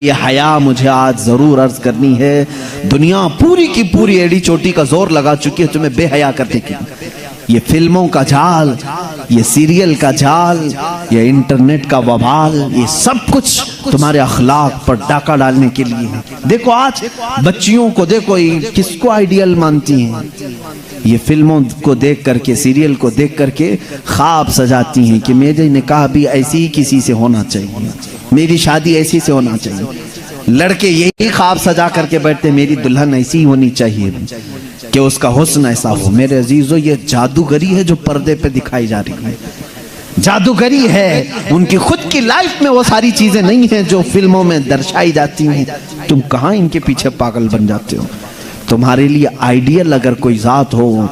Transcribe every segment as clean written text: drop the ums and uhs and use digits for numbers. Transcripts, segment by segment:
ये हया मुझे आज जरूर अर्ज करनी है। दुनिया पूरी की पूरी एड़ी चोटी का जोर लगा चुकी है तुम्हें बेहया करने की। ये फिल्मों का जाल, ये सीरियल का जाल, ये इंटरनेट का वबाल, ये सब कुछ तुम्हारे अखलाक पर डाका डालने के लिए है। देखो आज बच्चियों को देखो, किसको आइडियल मानती हैं। ये फिल्मों को देख करके, सीरियल को देख करके ख्वाब सजाती हैं कि मेरे निकाह भी ऐसी ही किसी से होना चाहिए, मेरी शादी ऐसी से होना चाहिए। लड़के यही ख्वाब सजा करके बैठते, मेरी दुल्हन ऐसी ही होनी चाहिए कि उसका हुस्न ऐसा हो। मेरे अजीजों, ये जादूगरी है जो पर्दे पे दिखाई जा रही है, जादूगरी है। उनकी खुद की लाइफ में वो सारी चीजें नहीं है जो फिल्मों में दर्शाई जाती हैं। तुम कहाँ इनके पीछे पागल बन जाते हो। तुम्हारे लिए आइडियल अगर कोई जात हो,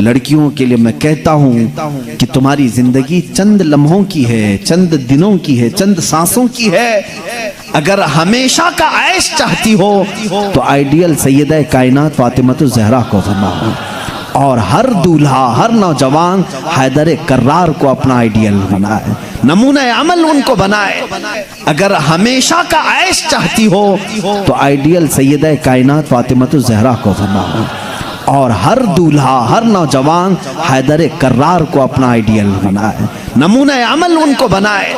लड़कियों के लिए मैं कहता हूँ कि तुम्हारी जिंदगी चंद लम्हों की है, चंद दिनों की है, चंद सांसों की है। अगर हमेशा का ऐश चाहती हो तो आइडियल सैयदा कायनात फातिमा ज़हरा को बनाओ, और हर दूल्हा, हर नौजवान हैदर कर्रार को अपना आइडियल बनाए, नमूना अमल उनको बनाए। अगर हमेशा का ऐश चाहती हो तो आइडियल सैयदा कायनात फातिमा ज़हरा को बनाओ, और हर दूल्हा, हर नौजवान हैदर कर्रार को अपना आइडियल बनाए, नमूना अमल उनको बनाए।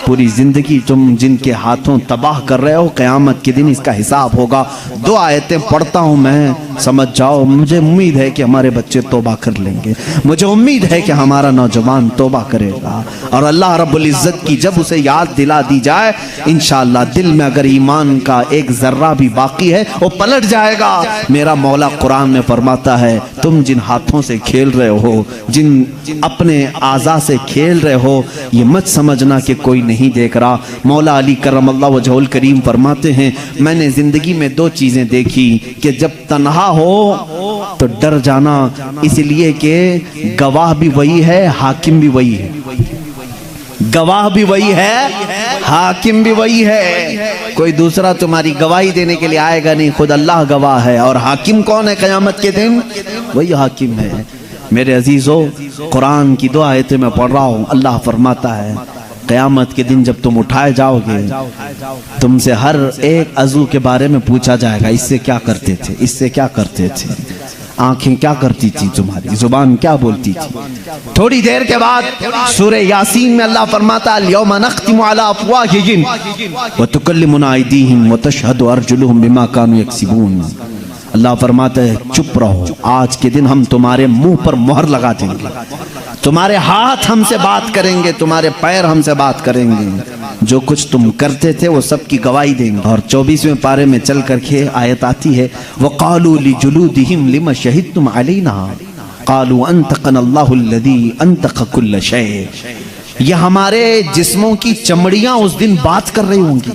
पूरी जिंदगी तुम जिनके हाथों तबाह कर रहे हो, क़यामत के दिन इसका हिसाब होगा। 2 आयतें पढ़ता हूं मैं, समझ जाओ। मुझे उम्मीद है कि हमारे बच्चे तौबा कर लेंगे, मुझे उम्मीद है कि हमारा नौजवान तौबा करेगा, और अल्लाह रब्बुल इज्जत की जब उसे याद दिला दी जाए, इंशाअल्लाह दिल में अगर ईमान का एक जर्रा भी बाकी है वो पलट जाएगा। मेरा मौला कुरान में फरमाता है, तुम जिन हाथों से खेल रहे हो, जिन अपने आज़ा से खेल रहे हो, ये मत समझना कि कोई नहीं देख रहा। मौला अली करमल्लाहु वजहुल करीम फरमाते हैं, मैंने जिंदगी में 2 चीजें देखी कि जब तन्हा हो तो डर जाना, इसलिए कि गवाह भी वही है, हाकिम भी वही है। गवाह भी वही है, हाकिम भी वही है। कोई दूसरा तुम्हारी गवाही देने के लिए आएगा नहीं, खुद अल्लाह गवाह है। और हाकिम कौन है क़यामत के दिन? वही हाकिम है। मेरे अजीजों, कुरान की 2 आयतें मैं पढ़ रहा हूँ। अल्लाह फरमाता है, क़यामत के दिन जब तुम उठाए जाओगे, तुमसे हर एक अज़ू के बारे में पूछा जाएगा, इससे क्या करते थे, इससे क्या करते थे, आंखें क्या करती थी, तुम्हारी जुबान क्या बोलती थी। थोड़ी देर के बाद सूरह यासीन में अल्लाह फरमाता है, यौमा नख्तिमु अला अफ़वाहिहिम व तुकल्लिमुना अयदीहिम व तशहदु अर्जुलुहुम बिमा कानू यक्सिबून। अल्लाह फरमाता है, चुप रहो, आज के दिन हम तुम्हारे मुंह पर मोहर लगा देंगे, तुम्हारे हाथ हमसे बात करेंगे, तुम्हारे पैर हमसे बात करेंगे, जो कुछ तुम करते थे वो सब की गवाही देंगे। और 24वें पारे में चल करके आयत आती है, वक़ालू लिजुलूदिहिम लिमा शहिदतुम अलैना क़ालू अंतक़नल्लाहु अल्लज़ी अंतक़ कुल्ल शै। ये हमारे जिस्मों की चमड़ियां उस दिन बात कर रही होंगी,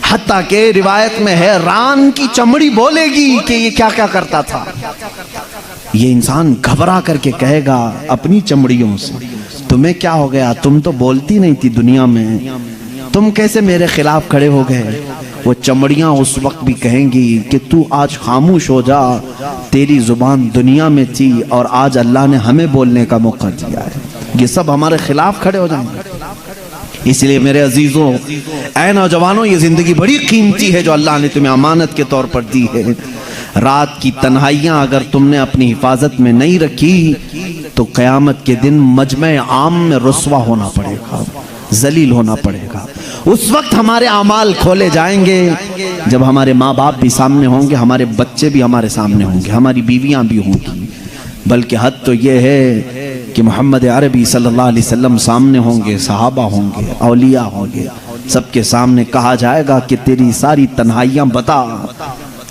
हत्ता के रिवायत में है रान की चमड़ी बोलेगी कि ये क्या क्या करता था। ये इंसान घबरा करके कहेगा अपनी चमड़ियों से, तुम्हें क्या हो गया, तुम तो बोलती नहीं थी दुनिया में, तुम कैसे मेरे खिलाफ खड़े हो गए। वो चमड़ियां उस वक्त भी कहेंगी कि तू आज खामोश हो जा, तेरी जुबान दुनिया में थी और आज अल्लाह ने हमें बोलने का मौका दिया है। ये सब हमारे खिलाफ खड़े हो जाएंगे। इसलिए मेरे अजीजों, ऐ नौजवानों, ये जिंदगी बड़ी कीमती है जो अल्लाह ने तुम्हें अमानत के तौर पर दी है। रात की तन्हाइयां अगर तुमने अपनी हिफाजत में नहीं रखी तो क़यामत के दिन मजमे आम में रुस्वा होना पड़ेगा, जलील होना पड़ेगा। उस वक्त हमारे अमाल खोले जाएंगे जब हमारे माँ बाप भी सामने होंगे, हमारे बच्चे भी हमारे सामने होंगे, हमारी बीवियां भी होंगी। बल्कि हद तो ये है कि मोहम्मद अरबी सल्लल्लाहु अलैहि वसल्लम सामने होंगे, सहाबा होंगे, औलिया होंगे, सबके सामने कहा जाएगा कि तेरी सारी तन्हाइयां बता,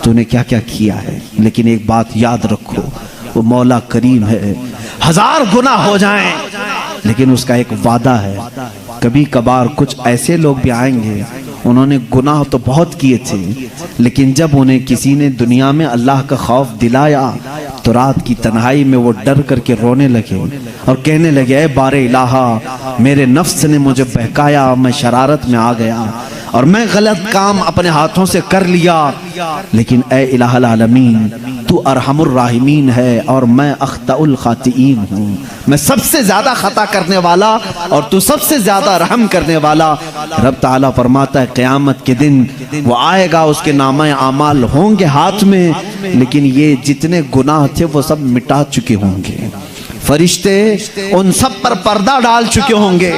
तूने क्या क्या किया है। लेकिन एक बात याद रखो, वो मौला करीम है, 1000 गुनाह हो जाएं लेकिन उसका एक वादा है। कभी कभार कुछ ऐसे लोग भी आएंगे, उन्होंने गुनाह तो बहुत किए थे, लेकिन जब उन्हें किसी ने दुनिया में अल्लाह का खौफ दिलाया तो रात की तन्हाई में वो डर करके रोने लगे और कहने लगे, ऐ बारे इलाहा, मेरे नफ्स ने मुझे बहकाया, मैं शरारत में आ गया, और मैं गलत काम अपने हाथों से कर लिया, लेकिन ए इलाहुल आलमीन तू अरहमुर राहिमीन है और मैं अख्ताउल खातिईन हूँ। मैं सबसे ज्यादा खता करने वाला और तू सबसे ज्यादा रहम करने वाला। रब ताला फरमाता है क़यामत के दिन वो आएगा, उसके नामे आमाल होंगे हाथ में, लेकिन ये जितने गुनाह थे वो सब मिटा चुके होंगे। फरिश्ते उन सब पर पर्दा डाल चुके होंगे,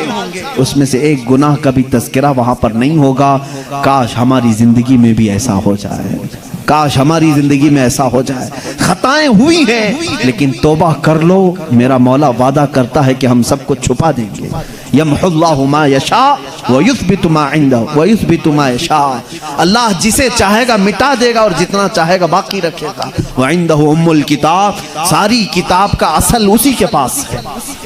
उसमें से एक गुनाह का भी तज़किरा वहां पर नहीं होगा। काश हमारी जिंदगी में भी ऐसा हो जाए, काश हमारी जिंदगी में ऐसा हो जाए। खताएं हुई हैं लेकिन तौबा कर लो, मेरा मौला वादा करता है कि हम सबको छुपा देंगे। यमहुल्लाहु मा यशा व युस्बितु मा इंदहु व युस्बितु मा यशा। अल्लाह जिसे चाहेगा मिटा देगा और जितना चाहेगा बाकी रखेगा। व इंदहु उम्मुल किताब, सारी किताब का असल उसी के पास है।